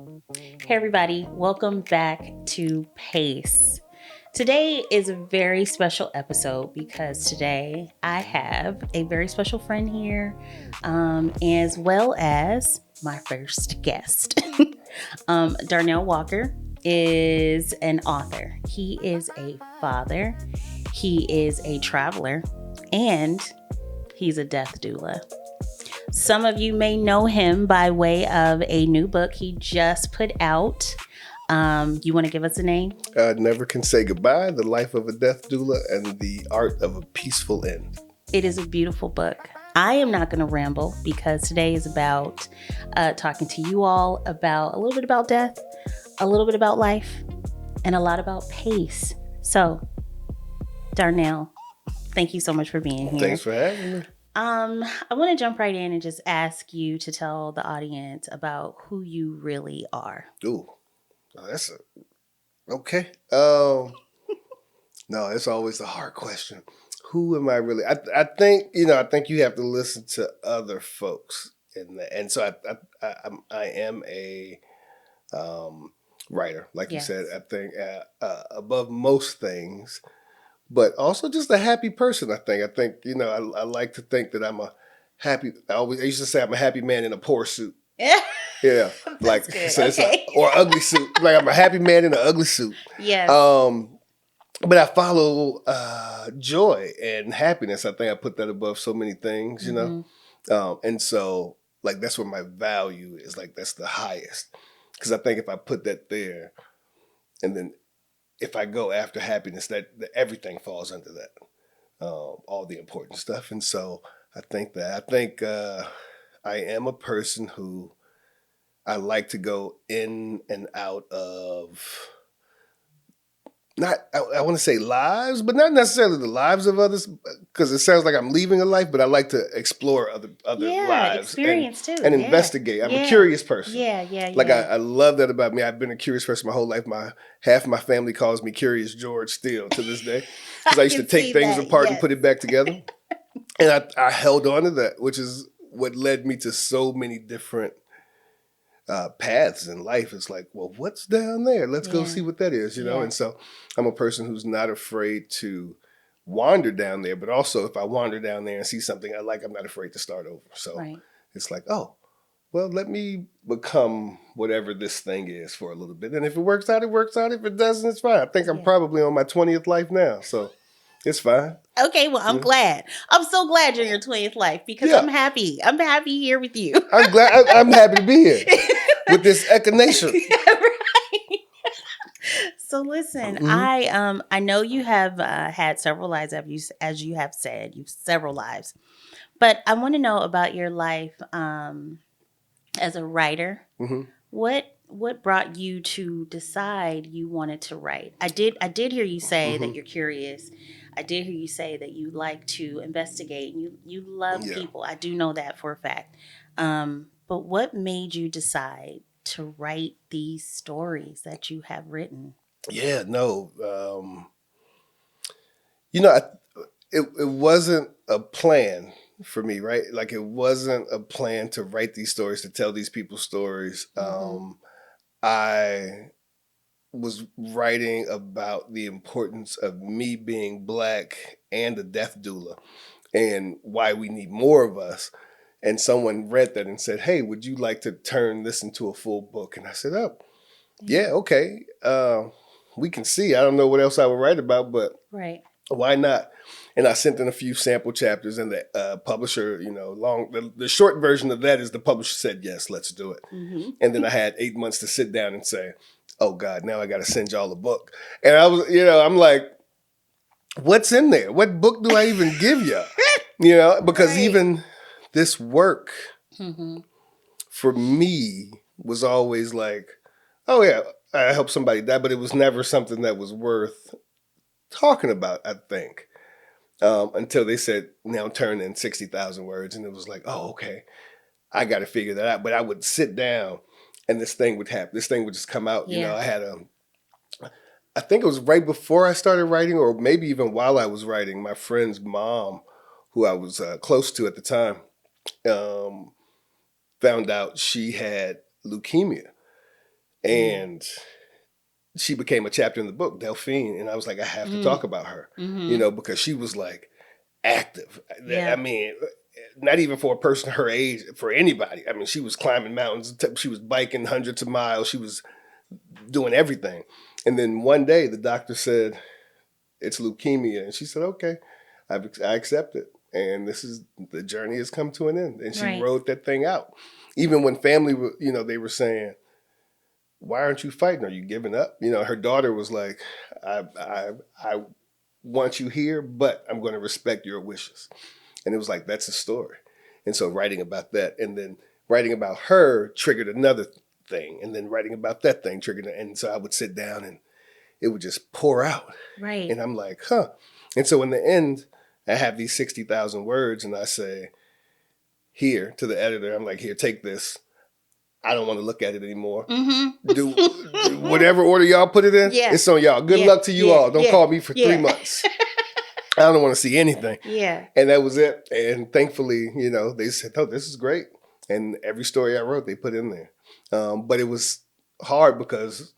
Hey, everybody, welcome back to Pace. Today is a very special episode because today I have a very special friend here, as well as my first guest. Darnell Walker is an author, he is a father, he is a traveler, and he's a death doula. Some of you may know him by way of a new book he just put out. You want to give us a name? Never Can Say Goodbye, The Life of a Death Doula and the Art of a Peaceful End. It is a beautiful book. I am not going to ramble because today is about talking to you all about a little bit about death, a little bit about life, and a lot about pace. So, Darnell, thank you so much for being here. Thanks for having me. I want to jump right in and just ask you to tell the audience about who you really are. Ooh, okay. No, it's always a hard question. Who am I really? I think you have to listen to other folks and so I am a writer, like Yes. you said. I think above most things. But also just a happy person, I think. I like to think that I'm a happy, I used to say I'm a happy man in a poor suit. Yeah. Yeah. That's good. So Okay. or ugly suit. Like I'm a happy man in an ugly suit. Yes. But I follow joy and happiness. I think I put that above so many things, you know? And so like that's where my value is. Like that's the highest. Because I think if I put that there and then if I go after happiness, that everything falls under that, all the important stuff. And so I think I am a person who I like to go in and out of I want to say lives, but not necessarily the lives of others, because it sounds like I'm leaving a life, but I like to explore other lives experience too. and investigate. I'm a curious person. Yeah. Like I love that about me. I've been a curious person my whole life. Half my family calls me Curious George still to this day, because I used to take things apart and put it back together. And I held on to that, which is what led me to so many different paths in life. It's like, well, what's down there? Let's go see what that is, you know? And so I'm a person who's not afraid to wander down there, but also if I wander down there and see something I like, I'm not afraid to start over. So it's like, oh, well, let me become whatever this thing is for a little bit. And if it works out, it works out. If it doesn't, it's fine. I think I'm probably on my 20th life now. So it's fine. Okay, well, I'm glad. I'm so glad you're in your 20th life because I'm happy. I'm happy here with you. I'm glad. I'm happy to be here with this echinacea. Right. So listen, I know you have had several lives, as you have said, you've several lives, but I want to know about your life as a writer. What brought you to decide you wanted to write? I did hear you say that you're curious. I did hear you say that you like to investigate. You love people. I do know that for a fact. But what made you decide to write these stories that you have written? Yeah, no. It wasn't a plan for me, right? Like it wasn't a plan to write these stories, to tell these people's stories. I was writing about the importance of me being Black and a death doula and why we need more of us. And someone read that and said, hey, would you like to turn this into a full book? And I said, oh, yeah, okay. We can see. I don't know what else I would write about, but why not? And I sent in a few sample chapters, and the publisher, the short version of that is the publisher said, yes, let's do it. And then I had 8 months to sit down and say, oh God, now I got to send y'all a book. And I was, I'm like, what's in there? What book do I even give you? Because even this work for me was always like, oh yeah, I helped somebody die, but it was never something that was worth talking about, I think. Until they said, now turn in 60,000 words. And it was like, oh, okay, I got to figure that out. But I would sit down and this thing would happen. This thing would just come out. I had I think it was right before I started writing, or maybe even while I was writing, my friend's mom, who I was close to at the time, found out she had leukemia. And she became a chapter in the book, Delphine. And I was like, I have to talk about her, because she was like active. Yeah. I mean, not even for a person her age, for anybody. I mean, she was climbing mountains. She was biking hundreds of miles. She was doing everything. And then one day the doctor said, it's leukemia. And she said, okay, I accept it. And the journey has come to an end. And she rode that thing out. Even when family, they were saying, why aren't you fighting? Are you giving up? Her daughter was like, I want you here, but I'm going to respect your wishes. And it was like, that's a story. And so writing about that, and then writing about her triggered another thing. And then writing about that thing triggered it. And so I would sit down and it would just pour out. Right. And I'm like, huh. And so in the end, I have these 60,000 words and I say, here to the editor, I'm like, here, take this. I don't want to look at it anymore. Do whatever order y'all put it in. Yeah. It's on y'all. Good luck to you all. Don't call me for 3 months. I don't want to see anything. Yeah. And that was it. And thankfully, they said, oh, this is great. And every story I wrote, they put in there. But it was hard because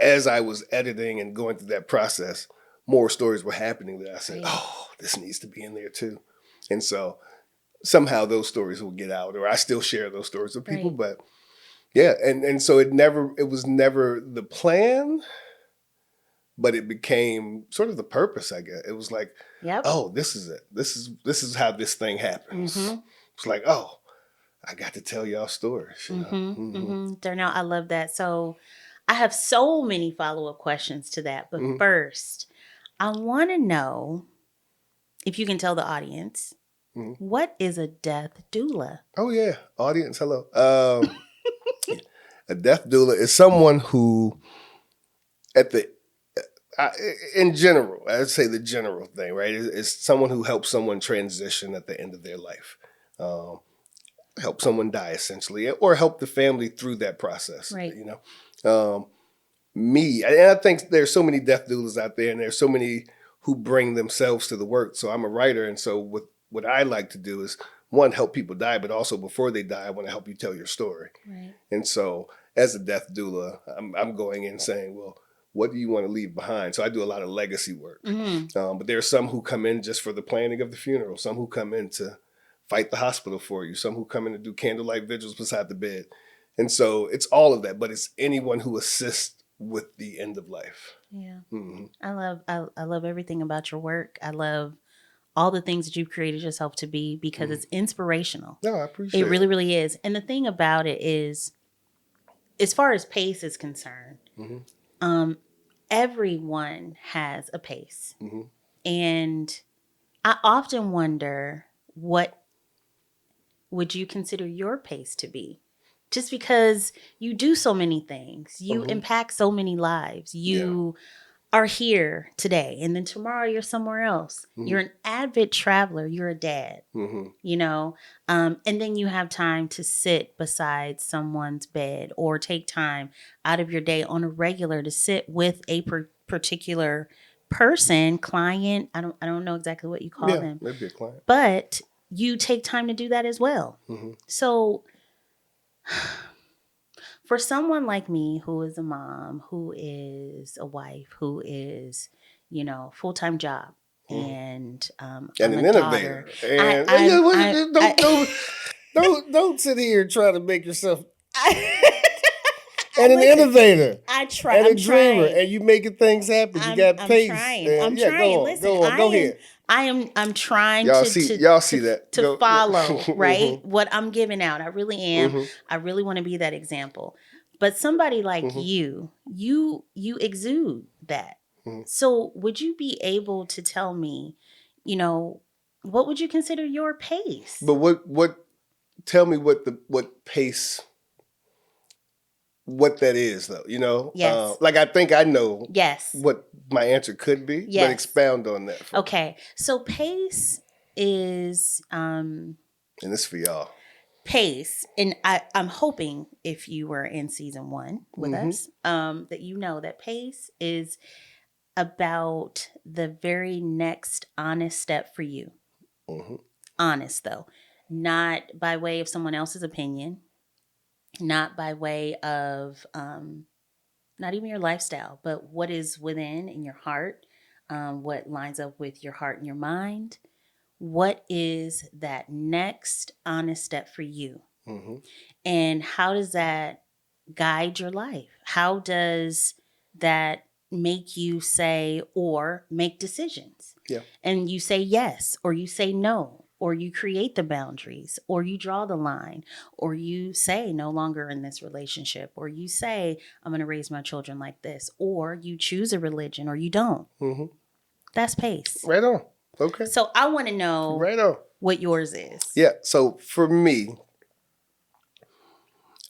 as I was editing and going through that process, more stories were happening that I said, oh, this needs to be in there too. And so somehow those stories will get out, or I still share those stories with people. But yeah, and so it was never the plan, but it became sort of the purpose, I guess. It was like, oh, this is it. This is how this thing happens. It's like, oh, I got to tell y'all stories. Darnell, I love that. So I have so many follow-up questions to that. But first, I want to know if you can tell the audience, what is a death doula? Oh, yeah. Audience, hello. A death doula is someone who, in general, I'd say the general thing, right, is someone who helps someone transition at the end of their life. Help someone die, essentially, or help the family through that process. Right. Me, and I think there's so many death doulas out there, and there's so many who bring themselves to the work. So I'm a writer, and so what I like to do is, one, help people die, but also before they die, I want to help you tell your story. Right. And so as a death doula, I'm going in saying, well, what do you want to leave behind? So I do a lot of legacy work. But there are some who come in just for the planning of the funeral, some who come in to fight the hospital for you, some who come in to do candlelight vigils beside the bed. And so it's all of that, but it's anyone who assists with the end of life. Yeah. I love everything about your work. I love all the things that you've created yourself to be, because it's inspirational. No, I appreciate it. It really, really is. And the thing about it is, as far as pace is concerned, everyone has a pace. And I often wonder, what would you consider your pace to be? Just because you do so many things, you impact so many lives. You are here today, and then tomorrow you're somewhere else. You're an avid traveler. You're a dad, and then you have time to sit beside someone's bed, or take time out of your day on a regular to sit with a particular person, client. I don't know exactly what you call them. Maybe a client. But you take time to do that as well. So for someone like me, who is a mom, who is a wife, who is, full-time job, and I'm an a innovator. Daughter. Don't sit here and try to make yourself and an innovator. I try. And I'm a dreamer. trying. And you making things happen. You got pace. I'm trying. And, I'm trying. Go ahead. I'm trying y'all to see that. To follow, right? What I'm giving out. I really am. I really want to be that example. But somebody like you exude that. So would you be able to tell me, what would you consider your pace? But tell me what pace, what that is, though, Yes. like, I think I know yes. what my answer could be, but expound on that. Okay. So pace is, and this for y'all. Pace, and I'm hoping if you were in season 1 with us, that that pace is about the very next honest step for you. Honest, though, not by way of someone else's opinion, not by way of not even your lifestyle, but what is within in your heart, what lines up with your heart and your mind. What is that next honest step for you? Mm-hmm. And how does that guide your life? How does that make you say or make decisions? Yeah. And you say yes, or you say no, or you create the boundaries, or you draw the line, or you say no longer in this relationship, or you say I'm going to raise my children like this, or you choose a religion or you don't. Mm-hmm. That's pace. Right on. Okay. So I want to know Right on. what yours is. Yeah. So for me,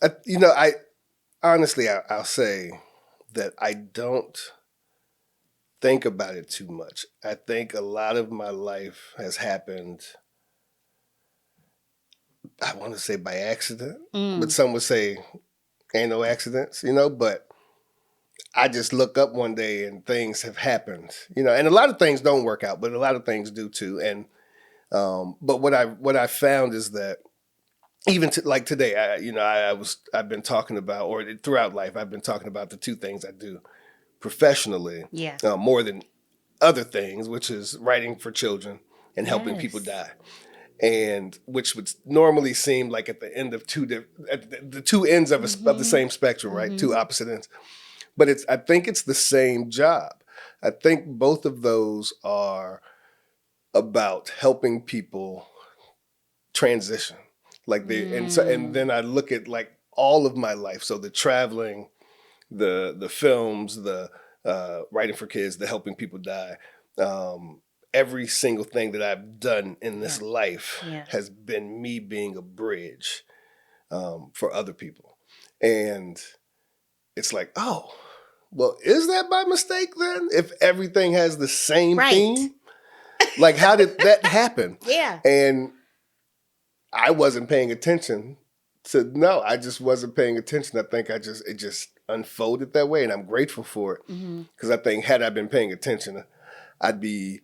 I honestly, I'll say that I don't think about it too much. I think a lot of my life has happened, I want to say by accident, but some would say ain't no accidents, but I just look up one day and things have happened, and a lot of things don't work out, but a lot of things do too. And but what I found is that even like today, I've been talking about, or throughout life, I've been talking about the two things I do professionally, Yeah. more than other things, which is writing for children and helping Yes. people die, and which would normally seem like at the end of the two ends of of the same spectrum, right? Two opposite ends. But I think it's the same job. I think both of those are about helping people transition. Like and then I look at like all of my life. So the traveling, the films, the writing for kids, the helping people die. Every single thing that I've done in this life has been me being a bridge for other people. And it's like, oh, well, is that by mistake then? If everything has the same theme? Like, how did that happen? Yeah. And I wasn't paying attention no, I just wasn't paying attention. I think it just unfolded that way, and I'm grateful for it. Because I think had I been paying attention, I'd be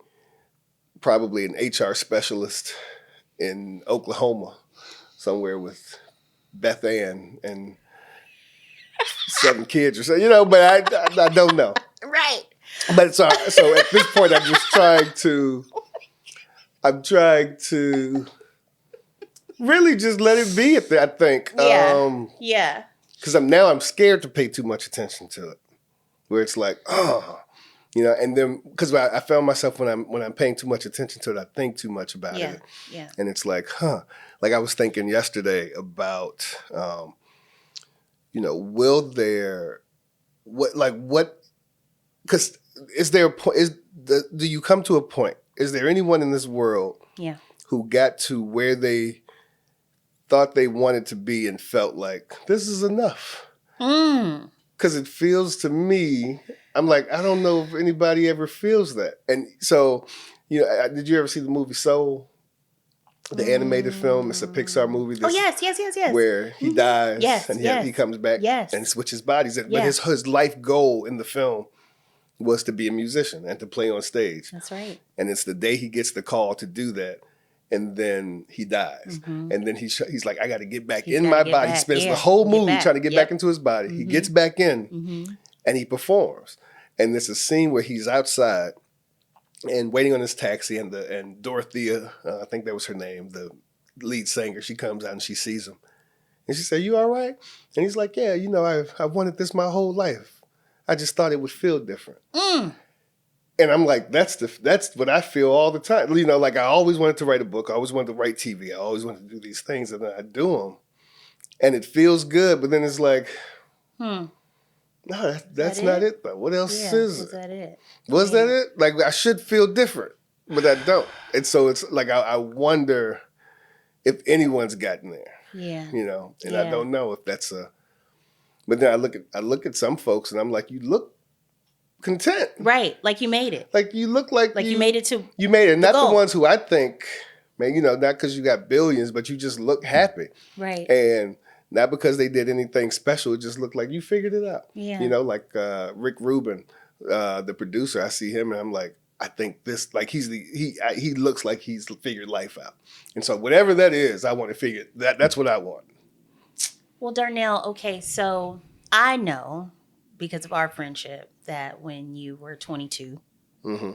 probably an HR specialist in Oklahoma, somewhere with Beth Ann and 7 kids or so, but I don't know. Right. But so at this point, I'm trying to really just let it be at that, I think. Yeah. Because I'm scared to pay too much attention to it. Where it's like, oh, and then because I found myself when I'm paying too much attention to it, I think too much about it. Yeah. And it's like, like I was thinking yesterday about, will there, because is there a point, do you come to a point, is there anyone in this world who got to where they thought they wanted to be and felt like, this is enough? Because it feels to me, I'm like, I don't know if anybody ever feels that. And so, did you ever see the movie Soul? The animated film. It's a Pixar movie. Yes. Where he dies and he comes back and switches bodies. But his life goal in the film was to be a musician and to play on stage. That's right. And it's the day he gets the call to do that, and then he dies. And then he's like, I got to get back in my body. He spends the whole movie trying to get back into his body. He gets back in and he performs. And there's a scene where he's outside and waiting on his taxi, and Dorothea, I think that was her name, the lead singer, she comes out and she sees him. And she said, you all right? And he's like, yeah, I've wanted this my whole life. I just thought it would feel different. And I'm like, that's what I feel all the time. Like I always wanted to write a book. I always wanted to write TV. I always wanted to do these things, and then I do them. And it feels good, but then it's like, no, that's not it though. What else is it? Was that it? Was that it? Like I should feel different, but I don't. And so it's like I wonder if anyone's gotten there. Yeah. And I don't know if that's but then I look at some folks and I'm like, you look content. Right. Like you made it. Like you look like you made it to you made it. Not goal. The ones who I think, man, not because you got billions, but you just look happy. Right. And not because they did anything special. It just looked like you figured it out. Yeah. Like Rick Rubin, the producer, I see him and I'm like, I think this, like he looks like he's figured life out. And so whatever that is, I want to figure that's what I want. Well, Darnell, okay, so I know because of our friendship that when you were 22, Mm-hmm.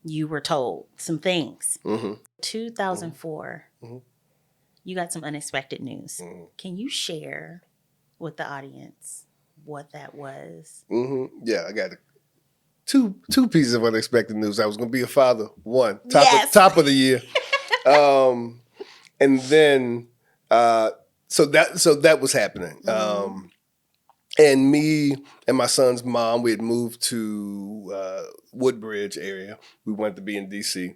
you were told some things. Mm-hmm. 2004, Mm-hmm. you got some unexpected news. Mm-hmm. Can you share with the audience what that was? Mm-hmm. Yeah, I got two pieces of unexpected news. I was going to be a father. One, Yes. top of the year. Um, and then so that was happening. And me and my son's mom, we had moved to Woodbridge area. We wanted to be in DC,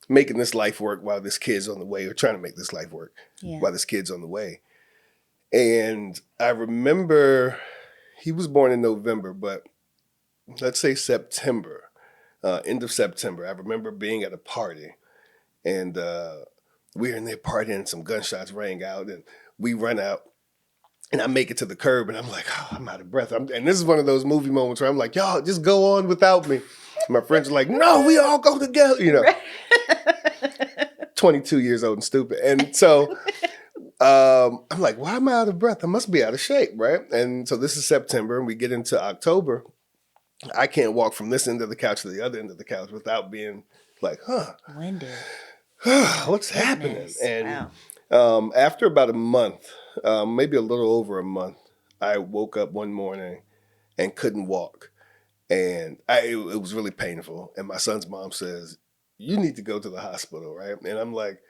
making this life work while this kid's on the way, or trying to make this life work Yeah. while this kid's on the way. And I remember he was born in November, but let's say September, end of September. I remember being at a party, and we were in there partying, and some gunshots rang out, and we run out. And I make it to the curb, and I'm like, oh, I'm out of breath. And this is one of those movie moments where I'm like, y'all, just go on without me. My friends are like, no, we all go together, Right. 22 years old and stupid. And so I'm like, why am I out of breath? I must be out of shape, right? And so this is September, and we get into October. I can't walk from this end of the couch to the other end of the couch without being like, Winded. what's happening? Goodness. And Wow. after about a month, maybe a little over a month, I woke up one morning and couldn't walk. And it was really painful. And my son's mom says, you need to go to the hospital, right? And I'm like,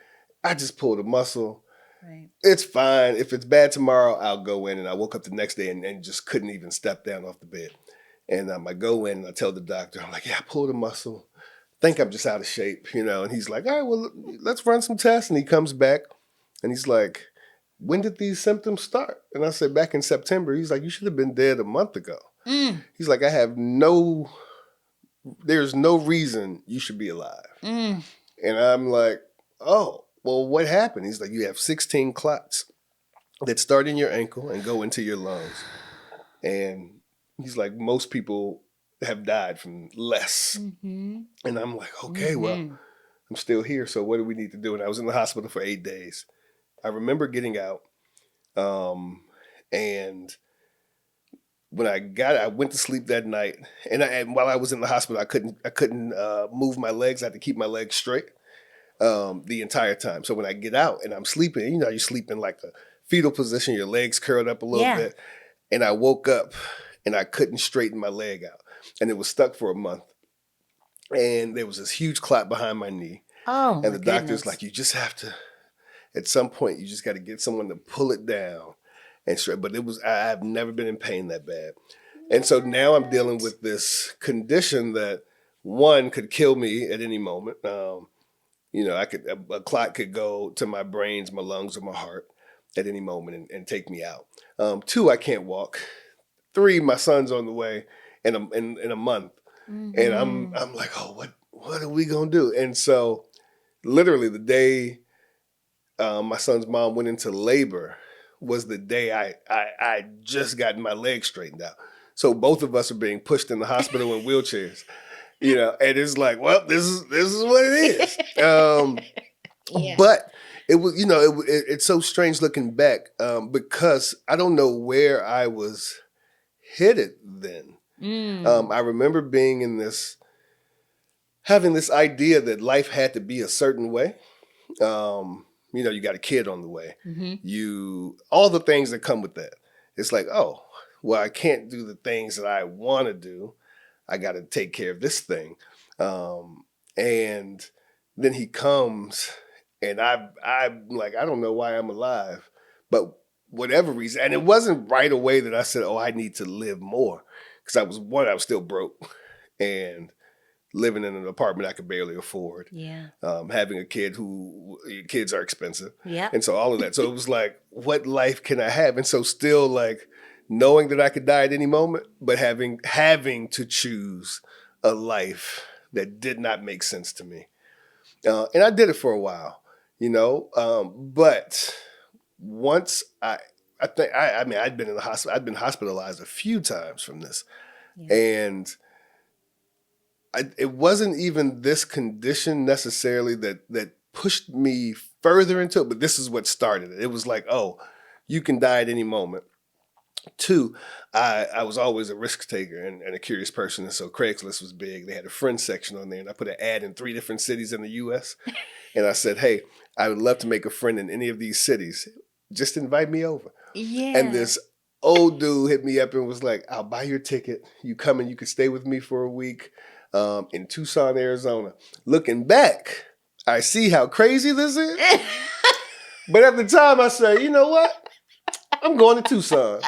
I just pulled a muscle. Right. It's fine. If it's bad tomorrow, I'll go in. And I woke up the next day and just couldn't even step down off the bed. And I go in and I tell the doctor, I'm like, yeah, I pulled a muscle. Think I'm just out of shape, And he's like, all right, well, let's run some tests. And he comes back and he's like, when did these symptoms start? And I said, back in September. He's like, you should have been dead a month ago. He's like, there's no reason you should be alive. And I'm like, oh, well, what happened? He's like, you have 16 clots that start in your ankle and go into your lungs. And he's like, most people have died from less. Mm-hmm. And I'm like, okay, well, I'm still here. So what do we need to do? And I was in the hospital for 8 days. I remember getting out. And when I went to sleep that night. And while I was in the hospital, I couldn't move my legs. I had to keep my legs straight the entire time. So when I get out and I'm sleeping, you sleep in like a fetal position, your legs curled up a little bit. And I woke up and I couldn't straighten my leg out. And it was stuck for a month. And there was this huge clot behind my knee. Oh, and the doctor's like, you just have to, at some point, you just got to get someone to pull it down and straight. But I've never been in pain that bad. And so now I'm dealing with this condition that one could kill me at any moment. A clot could go to my brains, my lungs, or my heart at any moment and take me out. Two, I can't walk. Three, my son's on the way in a month. Mm-hmm. And I'm like, oh, what are we gonna do? And so literally the day my son's mom went into labor was the day I just got my legs straightened out. So both of us are being pushed in the hospital in wheelchairs. And it's like, well, this is what it is. Yeah. But it was, it's so strange looking back because I don't know where I was headed then. I remember being having this idea that life had to be a certain way. You got a kid on the way. Mm-hmm. All the things that come with that. It's like, oh, well, I can't do the things that I want to do. I got to take care of this thing. And then he comes and I'm like, I don't know why I'm alive, but whatever reason. And it wasn't right away that I said, oh, I need to live more. Because I was still broke and living in an apartment I could barely afford. Yeah. Having a kid kids are expensive. Yeah. And so all of that. So it was like, what life can I have? And so still like knowing that I could die at any moment, but having to choose a life that did not make sense to me. And I did it for a while, but once I'd been in the hospital. I'd been hospitalized a few times from this. Yeah. And it wasn't even this condition necessarily that pushed me further into it, but this is what started it. It was like, oh, you can die at any moment. Two, I was always a risk taker and a curious person. And so Craigslist was big. They had a friend section on there. And I put an ad in 3 different cities in the U.S. And I said, hey, I would love to make a friend in any of these cities. Just invite me over. Yeah. And this old dude hit me up and was like, I'll buy your ticket. You come and you can stay with me for a week in Tucson, Arizona. Looking back, I see how crazy this is. But at the time, I said, you know what? I'm going to Tucson.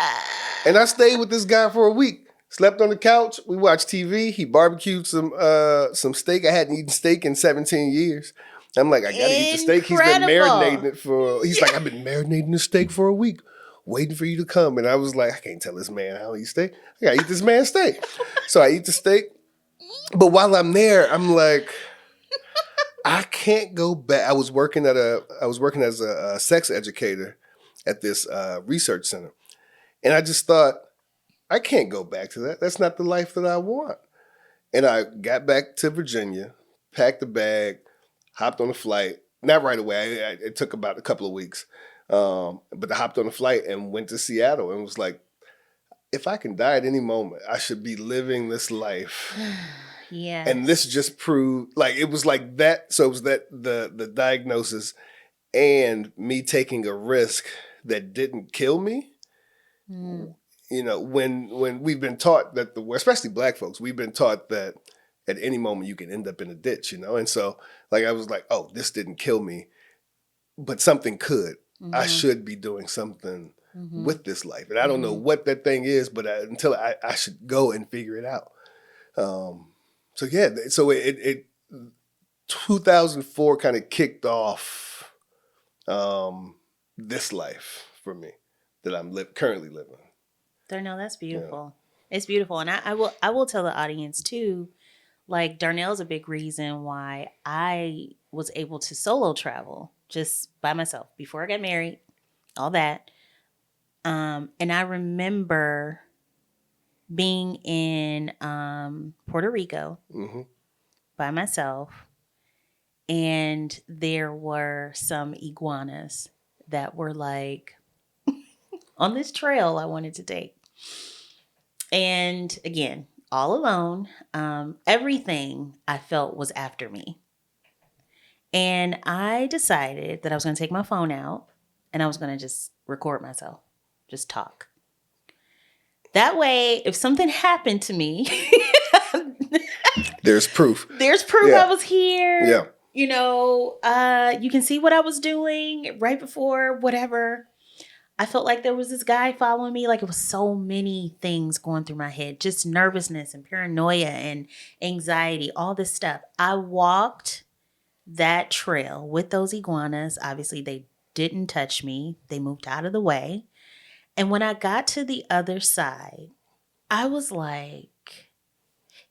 And I stayed with this guy for a week. Slept on the couch. We watched TV. He barbecued some steak. I hadn't eaten steak in 17 years. I'm like, I got to eat the steak. He's been marinating it for, he's like, I've been marinating the steak for a week, waiting for you to come. And I was like, I can't tell this man how to eat steak. I got to eat this man's steak. So I eat the steak. But while I'm there, I'm like, I can't go back. I was working as a sex educator at this research center. And I just thought, I can't go back to that. That's not the life that I want. And I got back to Virginia, packed a bag, hopped on a flight. Not right away. It took about a couple of weeks. But I hopped on a flight and went to Seattle and was like, if I can die at any moment, I should be living this life. Yeah. And this just proved, like, it was like that. So it was that the diagnosis and me taking a risk that didn't kill me. Mm. You know, when we've been taught that especially Black folks, we've been taught that at any moment you can end up in a ditch, you know? And so, like, I was like, oh, this didn't kill me, but something could. Mm-hmm. I should be doing something with this life. And I don't know what that thing is, but until I should go and figure it out. So, yeah, so it 2004 kind of kicked off this life for me that I'm currently living. Darnell, that's beautiful. Yeah. It's beautiful. And I will tell the audience too, like Darnell's a big reason why I was able to solo travel just by myself before I got married, all that. And I remember being in Puerto Rico by myself, and there were some iguanas that were like on this trail I wanted to take. And again, all alone, everything I felt was after me. And I decided that I was going to take my phone out and I was going to just record myself, just talk. That way, if something happened to me, there's proof. There's proof I was here. Yeah. You know, you can see what I was doing right before whatever. I felt like there was this guy following me. Like it was so many things going through my head, just nervousness and paranoia and anxiety, all this stuff. I walked that trail with those iguanas. Obviously, they didn't touch me. They moved out of the way. And when I got to the other side, I was like,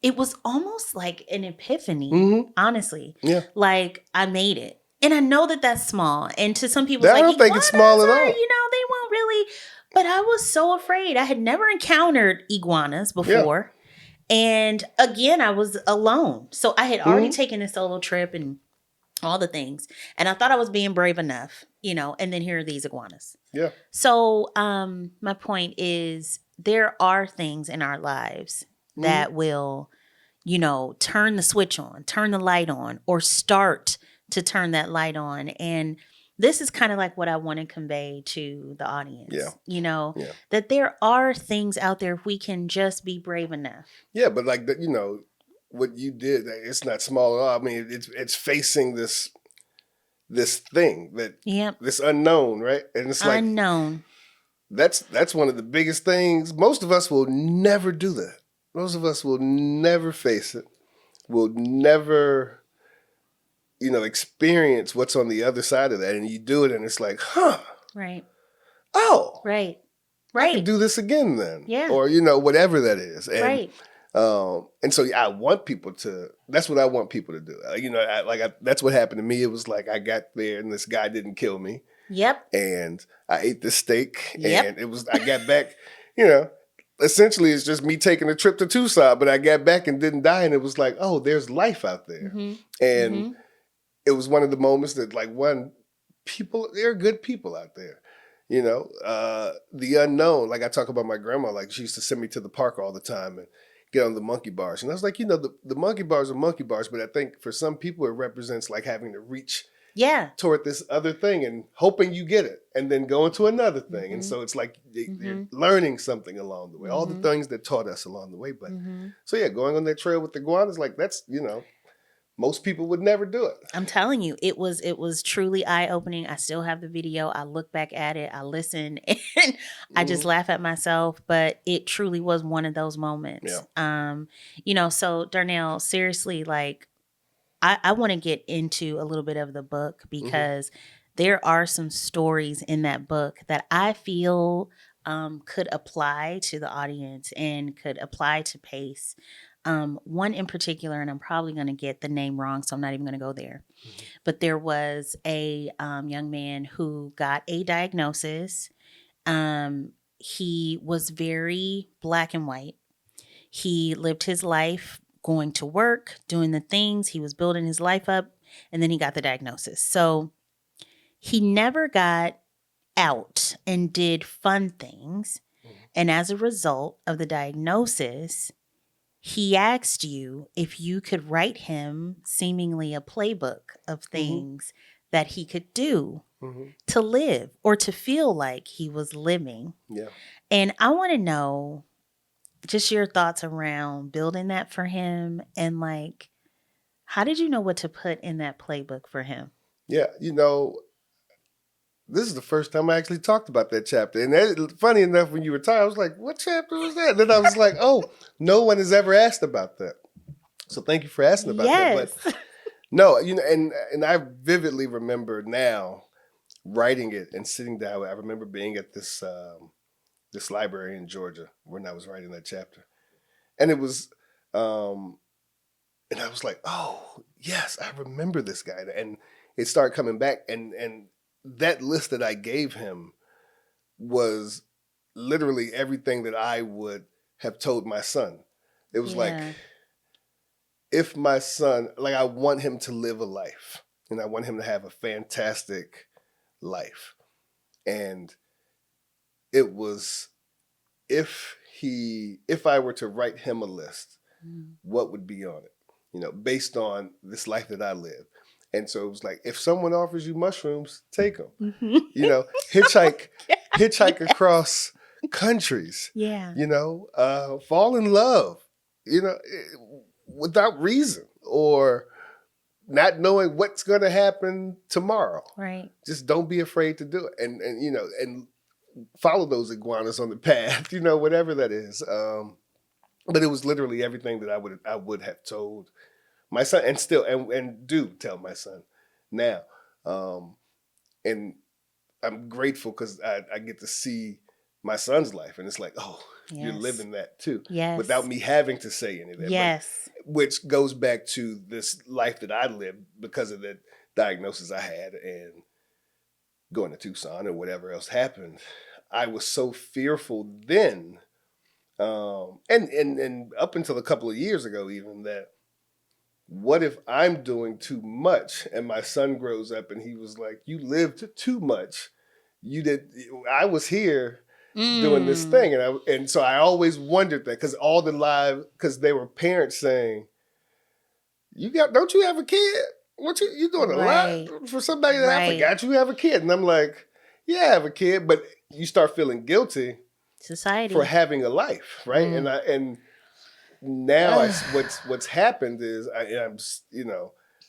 it was almost like an epiphany, honestly. Yeah. Like I made it. And I know that that's small. And to some people, I don't think it's small at all. You know, they won't really. But I was so afraid. I had never encountered iguanas before. Yeah. And again, I was alone. So I had already taken a solo trip and all the things. And I thought I was being brave enough, you know, and then here are these iguanas. Yeah. So my point is there are things in our lives that will, you know, turn the switch on, turn the light on, or start to turn that light on. And this is kind of like what I want to convey to the audience. Yeah. You know, that there are things out there if we can just be brave enough. Yeah, but like, you know, what you did, it's not small at all. I mean, it's facing this thing that this unknown, right? And it's like unknown. That's one of the biggest things. Most of us will never do that. Most of us will never face it. Will never, you know, experience what's on the other side of that. And you do it and it's like, huh. Right. Oh. Right. I can do this again then. Yeah. Or, you know, whatever that is. And, right. And so I want people to, that's what I want people to do. You know, that's what happened to me. It was like I got there and this guy didn't kill me. Yep. And I ate the steak and I got back, you know, essentially it's just me taking a trip to Tucson, but I got back and didn't die. And it was like, oh, there's life out there. And it was one of the moments that like there are good people out there. The unknown. Like I talk about my grandma, like she used to send me to the park all the time and get on the monkey bars. And I was like, the monkey bars are monkey bars, but I think for some people it represents like having to reach Yeah. toward this other thing and hoping you get it and then going to another thing. Mm-hmm. And so it's like you're Mm-hmm. learning something along the way, all the Mm-hmm. things that taught us along the way. But Mm-hmm. so yeah, going on that trail with the iguanas, like that's, most people would never do it. I'm telling you, it was truly eye opening. I still have the video. I look back at it, I listen, and I just laugh at myself. But it truly was one of those moments. So Darnell, seriously, like I want to get into a little bit of the book because there are some stories in that book that I feel could apply to the audience and could apply to Pace. One in particular, and I'm probably going to get the name wrong, so I'm not even going to go there. But there was a young man who got a diagnosis. He was very black and white. He lived his life going to work, doing the things, he was building his life up, and then he got the diagnosis. So he never got out and did fun things. And as a result of the diagnosis, he asked you if you could write him seemingly a playbook of things that he could do to live or to feel like he was living. Yeah. And I want to know just your thoughts around building that for him and like, how did you know what to put in that playbook for him? Yeah. This is the first time I actually talked about that chapter. And funny enough, when you were talking, I was like, what chapter was that? And then I was like, oh, no one has ever asked about that. So thank you for asking about that. But no, and I vividly remember now writing it and sitting down. I remember being at this library in Georgia when I was writing that chapter. And it was, and I was like, oh, yes, I remember this guy. And it started coming back. And that list that I gave him was literally everything that I would have told my son. It was like, if my son, like I want him to live a life and I want him to have a fantastic life. And it was, if I were to write him a list, what would be on it, based on this life that I live. And so it was like, if someone offers you mushrooms, take them. Hitchhike across countries. Yeah. Fall in love. Without reason or not knowing what's going to happen tomorrow. Right. Just don't be afraid to do it, and follow those iguanas on the path. Whatever that is. But it was literally everything that I would have told my son, and still and do tell my son now. And I'm grateful because I get to see my son's life, and it's like, oh, you're living that too, without me having to say anything. Yes, which goes back to this life that I lived because of the diagnosis I had and going to Tucson or whatever else happened. I was so fearful then, and up until a couple of years ago, even that. What if I'm doing too much and my son grows up and he was like, you lived too much. I was here doing this thing. And so I always wondered that because they were parents saying, don't you have a kid? You doing a lot for somebody that I forgot you have a kid. And I'm like, yeah, I have a kid, but you start feeling guilty for having a life. Right. And now what's happened is I'm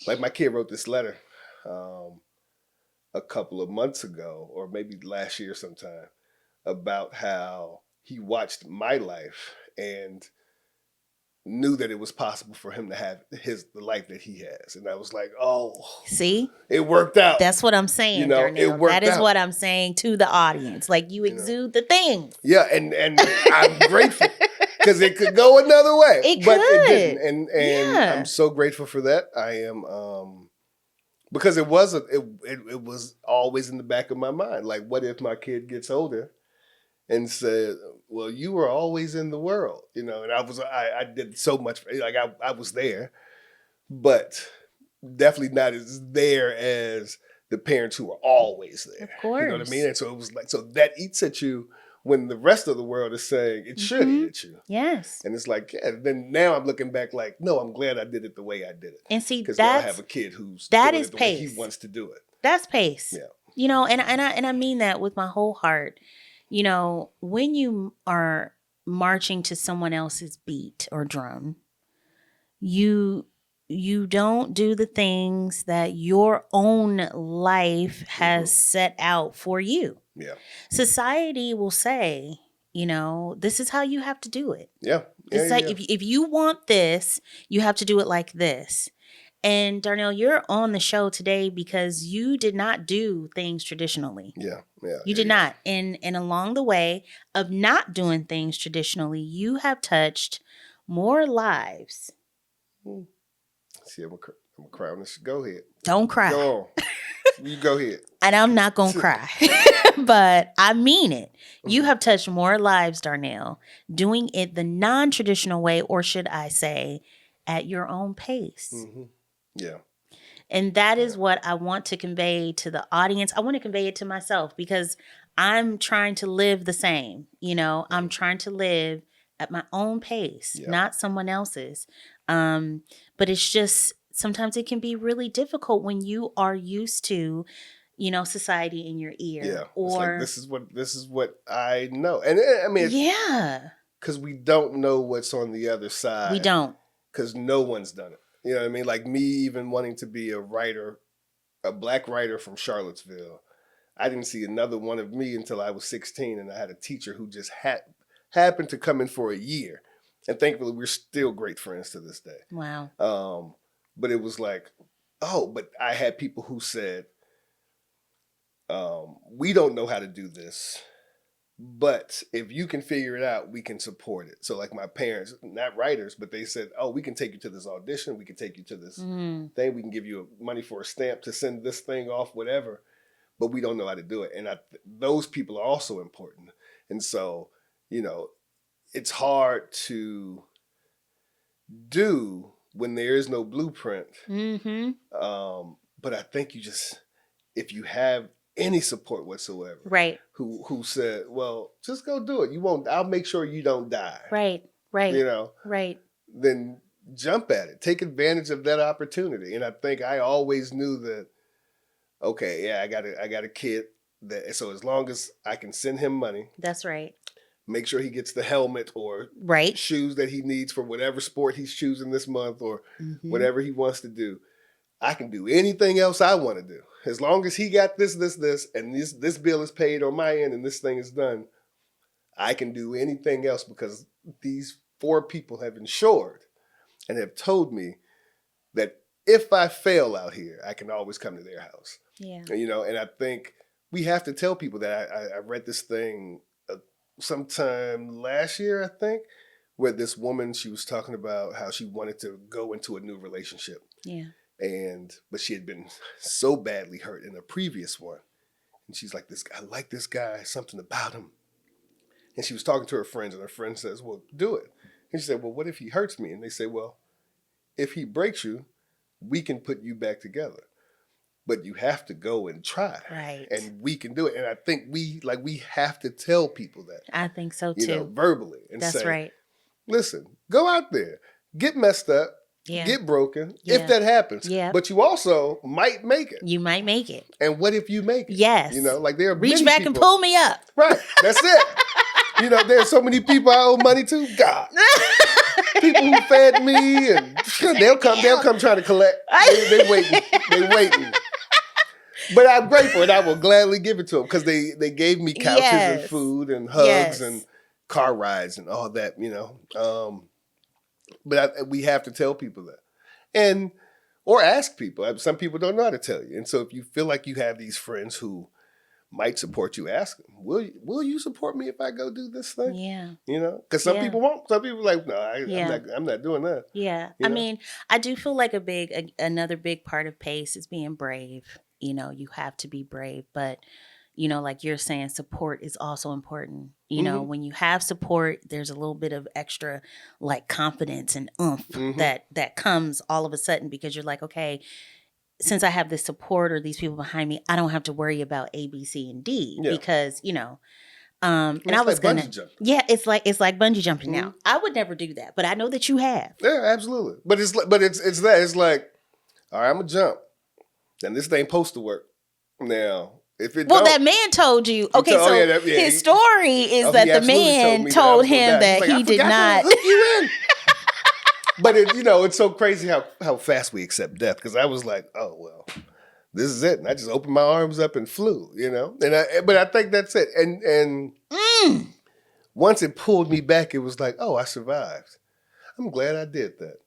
like my kid wrote this letter a couple of months ago or maybe last year sometime about how he watched my life and knew that it was possible for him to have the life that he has. And I was like, oh, see, it worked out. That's what I'm saying, Darnell. That is what I'm saying to the audience. Like you exude the thing. Yeah, and I'm grateful. Because it could go another way. It didn't. And I'm so grateful for that. I am because it was always in the back of my mind. Like, what if my kid gets older and said, well, you were always in the world, and I did so much, like I was there, but definitely not as there as the parents who are always there. Of course. You know what I mean? And so it was like, so that eats at you when the rest of the world is saying it should eat at you. Yes. And it's like, yeah, then now I'm looking back like, no, I'm glad I did it the way I did it. And see, because now I have a kid who's that doing is it the pace. way he wants to do it. That's pace. Yeah. You know, and I mean that with my whole heart. You know, when you are marching to someone else's beat or drum, you don't do the things that your own life has set out for you. Yeah. Society will say, you know, this is how you have to do it. Yeah. It's like if you want this, you have to do it like this. And Darnell, you're on the show today because you did not do things traditionally. Yeah. You did not. And along the way of not doing things traditionally, you have touched more lives. See, I'm gonna cry on this. Go ahead. Don't cry. Go on. You go ahead. And I'm not going to cry. But I mean it. You have touched more lives, Darnell, doing it the non-traditional way, or should I say, at your own pace. Mm-hmm. Yeah. And that is what I want to convey to the audience. I want to convey it to myself because I'm trying to live the same. You know, I'm trying to live at my own pace, not someone else's. But it's just, sometimes it can be really difficult when you are used to, you know, society in your ear. Yeah. Or it's like, this is what I know. And I mean, because we don't know what's on the other side. We don't. Because no one's done it. You know what I mean? Like me even wanting to be a writer, a black writer from Charlottesville. I didn't see another one of me until I was 16, and I had a teacher who just happened to come in for a year. And thankfully, we're still great friends to this day. Wow. But it was like, but I had people who said, we don't know how to do this, but if you can figure it out, we can support it. So like my parents, not writers, but they said, we can take you to this audition. We can take you to this thing. We can give you money for a stamp to send this thing off, whatever. But we don't know how to do it. And those people are also important. And so, you know, it's hard to do when there is no blueprint. But I think if you have any support whatsoever, right? Who said, well, just go do it. You won't. I'll make sure you don't die. Right. You know. Right. Then jump at it. Take advantage of that opportunity. And I think I always knew that. Okay, yeah, I got a kid that. So as long as I can send him money, that's right. Make sure he gets the helmet or shoes that he needs for whatever sport he's choosing this month or whatever he wants to do. I can do anything else I want to do. As long as he got this, and this bill is paid on my end and this thing is done, I can do anything else because these 4 people have insured and have told me that if I fail out here, I can always come to their house. Yeah. You know, and I think we have to tell people that. I read this thing sometime last year, I think, where this woman, she was talking about how she wanted to go into a new relationship. Yeah. But she had been so badly hurt in a previous one. And she's like, I like this guy, something about him. And she was talking to her friends, and her friend says, well, do it. And she said, well, what if he hurts me? And they say, well, if he breaks you, we can put you back together. But you have to go and try. Right. And we can do it. And I think we have to tell people that. I think so too. You know, verbally. And that's say, right. Listen, go out there, get messed up. Yeah. Get broken, if that happens. Yeah. But you also might make it. You might make it. And what if you make it? Yes. You know, like there are reach back and pull me up. Right. That's it. You know, there's so many people I owe money to. God. People who fed me and they'll come trying to collect. They waiting. But I'm grateful and I will gladly give it to them because they gave me couches and food and hugs and car rides and all that, you know. But we have to tell people that, or ask people. Some people don't know how to tell you, and so if you feel like you have these friends who might support you, ask them, "Will you support me if I go do this thing?" Yeah, you know, because some people won't. Some people are like, "No, I'm not doing that." Yeah, I mean, I do feel like another big part of pace is being brave. You know, you have to be brave, but you know, like you're saying, support is also important. You know, when you have support, there's a little bit of extra like confidence and oomph that comes all of a sudden because you're like, okay, since I have this support or these people behind me, I don't have to worry about A, B, C, and D Yeah. because, And and I was like gonna, bungee jumping. yeah, it's like bungee jumping Mhm. now. I would never do that, but I know that you have. Yeah, absolutely. But it's like, it's that. It's like, all right, I'm gonna jump. And this thing supposed to work. Now, if it Well, don't, that man told you. Okay, oh, so yeah, his story is that he the absolutely man me that I told was gonna him die. He's that like, he I did forgot not. to hook you in. But it's so crazy how fast we accept death. Because I was like, oh well, this is it. And I just opened my arms up and flew. But I think that's it. And once it pulled me back, it was like, oh, I survived. I'm glad I did that.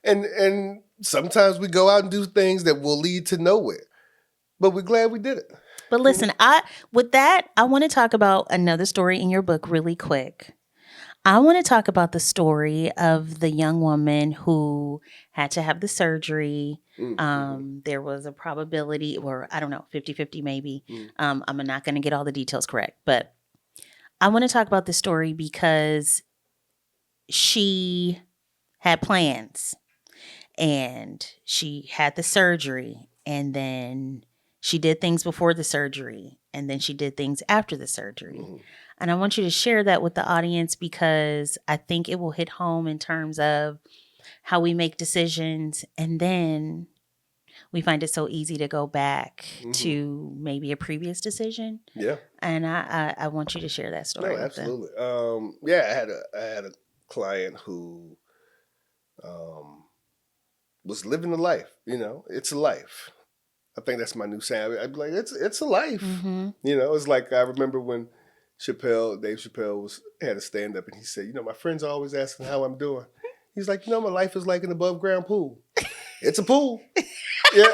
And sometimes we go out and do things that will lead to nowhere. But we're glad we did it. But listen, I want to talk about another story in your book really quick. I want to talk about the story of the young woman who had to have the surgery. There was a probability, or I don't know, 50-50 maybe. I'm not going to get all the details correct, but I want to talk about this story because she had plans and she had the surgery, and then she did things before the surgery, and then she did things after the surgery. And I want you to share that with the audience because I think it will hit home in terms of how we make decisions and then we find it so easy to go back to maybe a previous decision. Yeah. And I want you to share that story. No, absolutely. I had a client who was living the life. It's a life. I think that's my new saying. I'd be like, it's a life. It's like I remember when Dave Chappelle had a stand up and he said, my friends are always asking how I'm doing. He's like, my life is like an above ground pool. It's a pool. Yeah.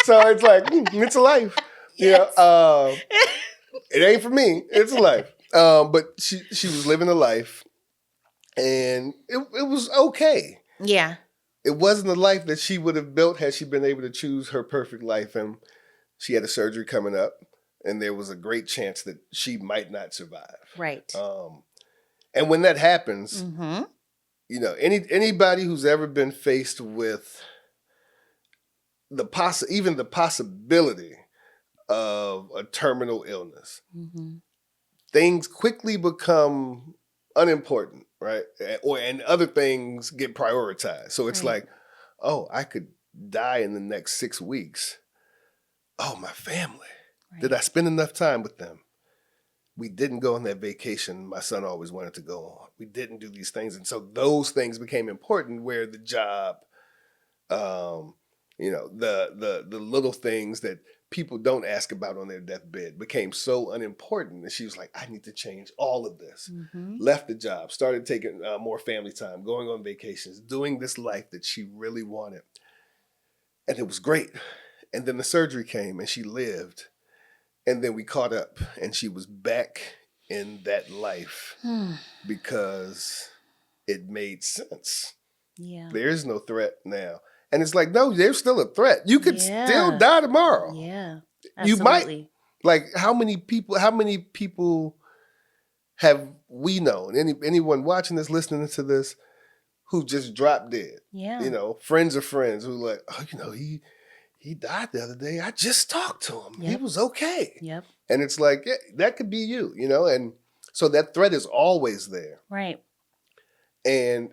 So it's like, it's a life. Yes. It ain't for me. It's a life. But she was living a life and it was okay. Yeah. It wasn't a life that she would have built had she been able to choose her perfect life. And she had a surgery coming up, and there was a great chance that she might not survive. Right. And when that happens, anybody who's ever been faced with even the possibility of a terminal illness, things quickly become unimportant. Right. And other things get prioritized. So it's like, oh, I could die in the next 6 weeks. Oh, my family. Right. Did I spend enough time with them? We didn't go on that vacation my son always wanted to go on. We didn't do these things. And so those things became important where the job, the little things that people don't ask about on their deathbed became so unimportant. And she was like, I need to change all of this. Left the job, started taking more family time, going on vacations, doing this life that she really wanted. And it was great. And then the surgery came and she lived. And then we caught up and she was back in that life because it made sense. Yeah. There is no threat now. And it's like, no, there's still a threat. You could still die tomorrow. Yeah. Absolutely. You might. Like, how many people have we known? Anyone watching this, listening to this, who just dropped dead? Yeah. Friends of friends who like, oh, he died the other day. I just talked to him. Yep. He was okay. Yep. And it's like, yeah, that could be you, and so that threat is always there. Right. And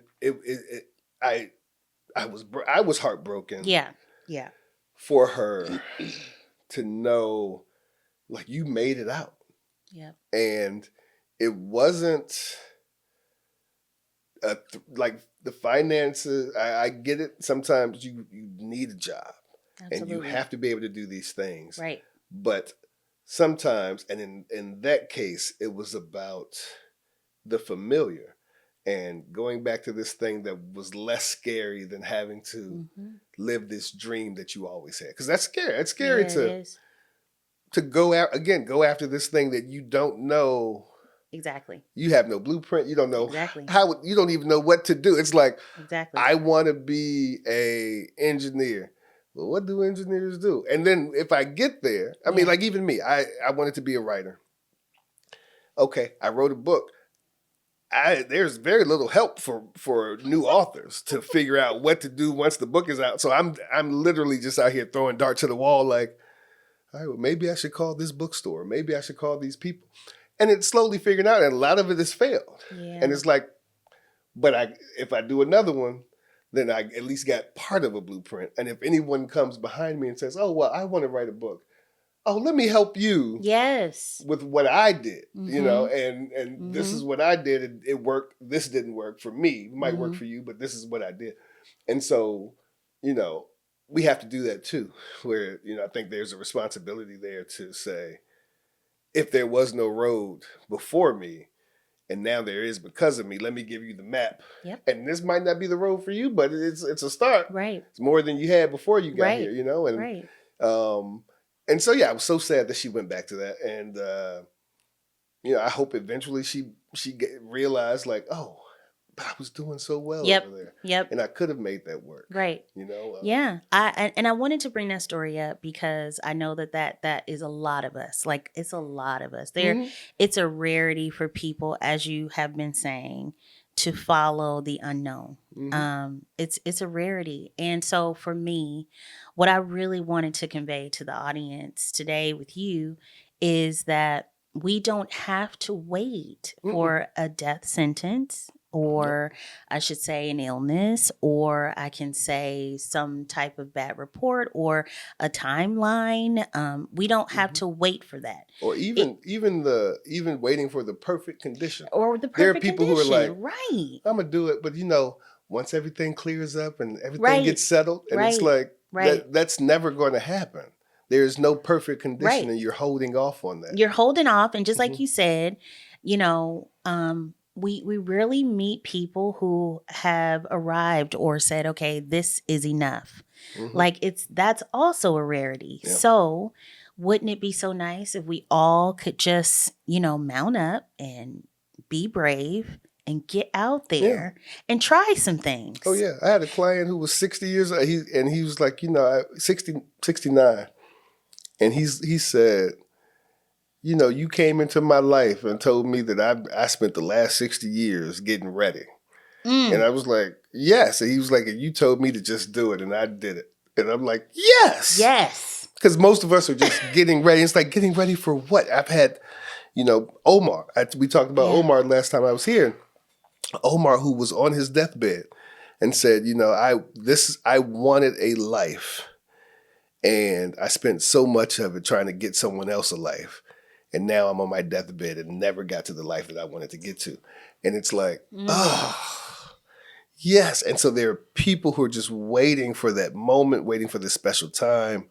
I was heartbroken. Yeah. Yeah. For her to know, like, you made it out. Yeah. And it wasn't like the finances. I get it. Sometimes you need a job. Absolutely. And you have to be able to do these things. Right. But sometimes, and in that case, it was about the familiar. And going back to this thing that was less scary than having to live this dream that you always had. Because that's scary. It's scary to go after this thing that you don't know. Exactly. You have no blueprint. You don't know how. You don't even know what to do. It's like, I want to be a engineer. Well, what do engineers do? And then if I get there, I mean, like even me, I wanted to be a writer. Okay, I wrote a book. there's very little help for new authors to figure out what to do once the book is out. So I'm literally just out here throwing darts to the wall, like, all right, well, maybe I should call this bookstore. Maybe I should call these people. And it's slowly figuring out, and a lot of it has failed. Yeah. And it's like, but if I do another one, then I at least got part of a blueprint. And if anyone comes behind me and says, oh, well, I want to write a book. Oh, let me help you. Yes. With what I did, Mm-hmm. you know, and this is what I did. It worked. This didn't work for me. It might work for you, but this is what I did. And so, you know, we have to do that too, where, you know, I think there's a responsibility there to say, if there was no road before me, and now there is because of me, let me give you the map. Yep. And this might not be the road for you, but it's a start. Right. It's more than you had before you got Right. here, you know? And, right. And so, yeah, I was so sad that she went back to that. And, you know, I hope eventually she realized, like, oh, but I was doing so well over there. Yep. And I could have made that work. Right. You know? Yeah. I wanted to bring that story up because I know that is a lot of us. Like, it's a lot of us. It's a rarity for people, as you have been saying, to follow the unknown. It's a rarity. And so for me, what I really wanted to convey to the audience today with you is that we don't have to wait for a death sentence, or I should say an illness, or I can say some type of bad report or a timeline. We don't have to wait for that. Or even waiting for the perfect condition. Or the perfect There are people condition. who are like, right. I'm going to do it. But, you know, once everything clears up and everything gets settled, and it's like, that's never going to happen. There's no perfect condition, and you're holding off on that. You're holding off. And just like you said, you know, we rarely meet people who have arrived or said, okay, this is enough. Like, that's also a rarity. Yeah. So wouldn't it be so nice if we all could just, you know, mount up and be brave and get out there and try some things? Oh, yeah. I had a client who was 60 years old, and he was like, you know, 69. And he said, you know, you came into my life and told me that I spent the last 60 years getting ready. And I was like, yes. And he was like, and you told me to just do it, and I did it. And I'm like, yes. Yes. Because most of us are just getting ready. It's like, getting ready for what? I've had, you know, Omar. We talked about Omar last time I was here. Omar, who was on his deathbed and said, you know, I wanted a life. And I spent so much of it trying to get someone else a life. And now I'm on my deathbed and never got to the life that I wanted to get to. And it's like, yes. And so there are people who are just waiting for that moment, waiting for this special time,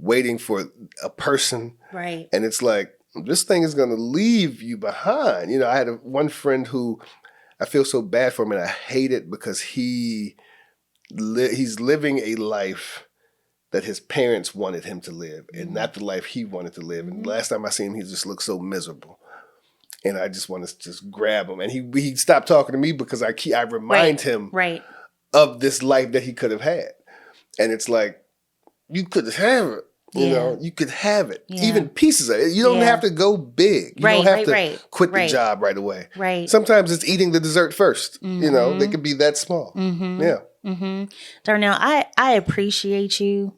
waiting for a person. Right. And it's like, this thing is going to leave you behind. You know, I had one friend who I feel so bad for him, and I hate it because he's living a life that his parents wanted him to live, and not the life he wanted to live. And last time I seen him, he just looked so miserable. And I just want to just grab him. And he stopped talking to me because I remind him of this life that he could have had. And it's like, you could have it. You know, you could have it. Even pieces of it. You don't have to go big. You don't have to quit the job right away. Right. Sometimes it's eating the dessert first. You know, they could be that small. Yeah. Darnell, I appreciate you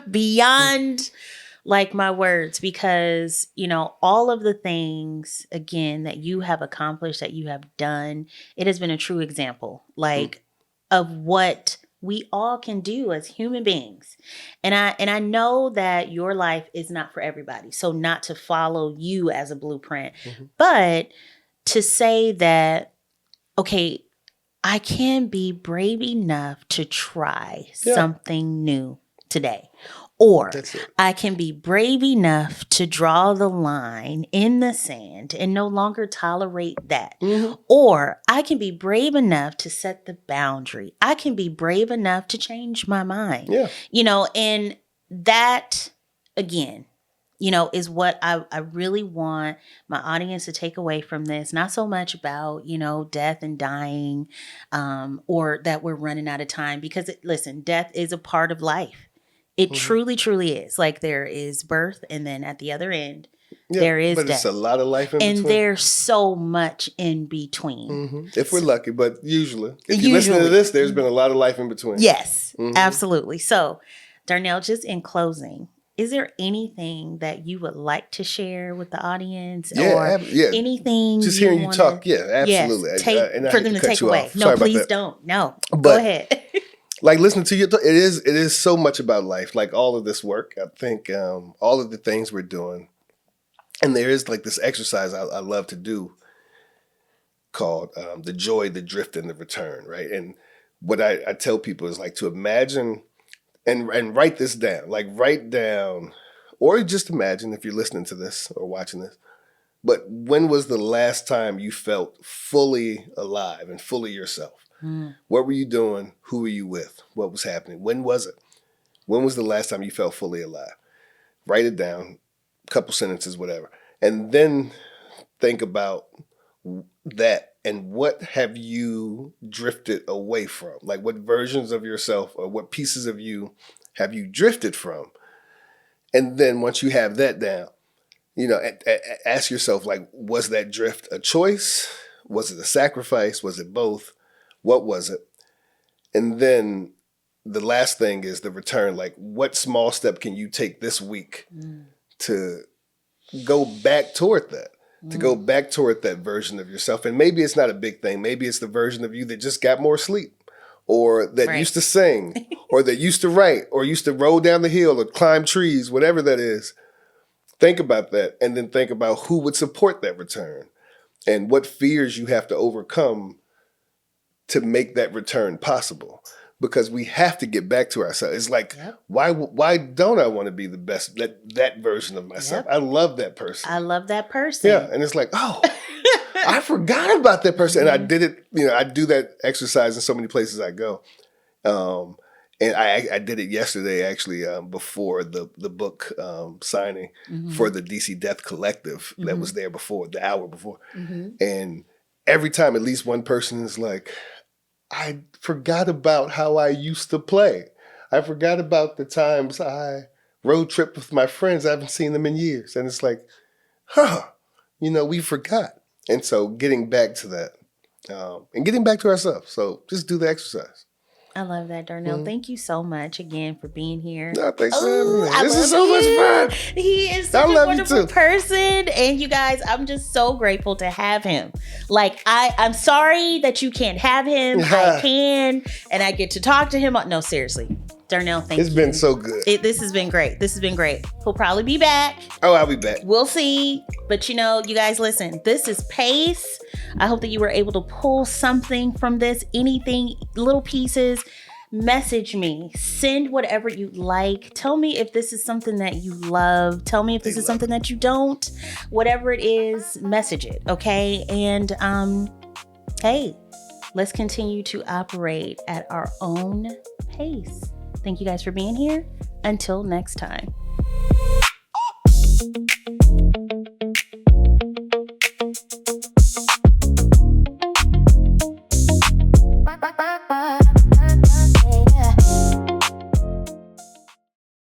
beyond like my words, because, you know, all of the things, again, that you have accomplished, that you have done, it has been a true example, like, of what we all can do as human beings. And I know that your life is not for everybody. So not to follow you as a blueprint, but to say that, okay, I can be brave enough to try something new today. Or I can be brave enough to draw the line in the sand and no longer tolerate that. Or I can be brave enough to set the boundary. I can be brave enough to change my mind. You know, and that, again, you know, is what I really want my audience to take away from this. Not so much about, you know, death and dying, or that we're running out of time. Because, listen, death is a part of life. It truly, truly is. Like, there is birth, and then at the other end, Yeah, there is but death. it's a lot of life in and between. there's so much in between. If we're lucky, but usually, if you're listening to this, there's been a lot of life in between. Yes, absolutely. So, Darnell, just in closing, is there anything that you would like to share with the audience, or anything? Just hearing you talk, absolutely. Yes, for them to take away. No, Sorry please don't. No, go ahead. Like listening to you, it is so much about life. Like all of this work, I think all of the things we're doing. And there is like this exercise I love to do called the joy, the drift, and the return, right? And what I tell people is like to imagine and write this down. Like write down, or just imagine if you're listening to this or watching this. But when was the last time you felt fully alive and fully yourself? What were you doing? Who were you with? What was happening? When was it? When was the last time you felt fully alive? Write it down. Couple sentences, whatever, and then think about that and what have you drifted away from? Like what versions of yourself or what pieces of you have you drifted from? And then once you have that down, ask yourself, like, was that drift a choice? Was it a sacrifice? Was it both? What was it? And then the last thing is the return. Like, what small step can you take this week to go back toward that, to go back toward that version of yourself? And maybe it's not a big thing. Maybe it's the version of you that just got more sleep, or that used to sing, or that used to write, or used to roll down the hill or climb trees, whatever that is. Think about that, and then think about who would support that return and what fears you have to overcome to make that return possible. Because we have to get back to ourselves. It's like, why don't I want to be the best, that version of myself? I love that person. I love that person. Yeah, and it's like, oh, I forgot about that person. And I did it, I do that exercise in so many places I go. And I did it yesterday, actually, before the book signing for the DC Death Collective that was there before, the hour before. And every time at least one person is like, I forgot about how I used to play. I forgot about the times I road trip with my friends. I haven't seen them in years. And it's like, we forgot. And so getting back to that and getting back to ourselves. So just do the exercise. I love that, Darnell. Thank you so much again for being here. No, thanks for having me. This is so much fun. He is such a wonderful person. And you guys, I'm just so grateful to have him. Like, I'm sorry that you can't have him. I can. And I get to talk to him. No, seriously. Darnell, thank you. It's been so good. This has been great. He'll probably be back. Oh, I'll be back. We'll see. But you guys, listen, this is Pace. I hope that you were able to pull something from this, anything, little pieces. Message me, send whatever you like. Tell me if this is something that you love. Tell me if this is something that you don't. Whatever it is, message it, okay? And hey, let's continue to operate at our own pace. Thank you guys for being here. Until next time. Bye.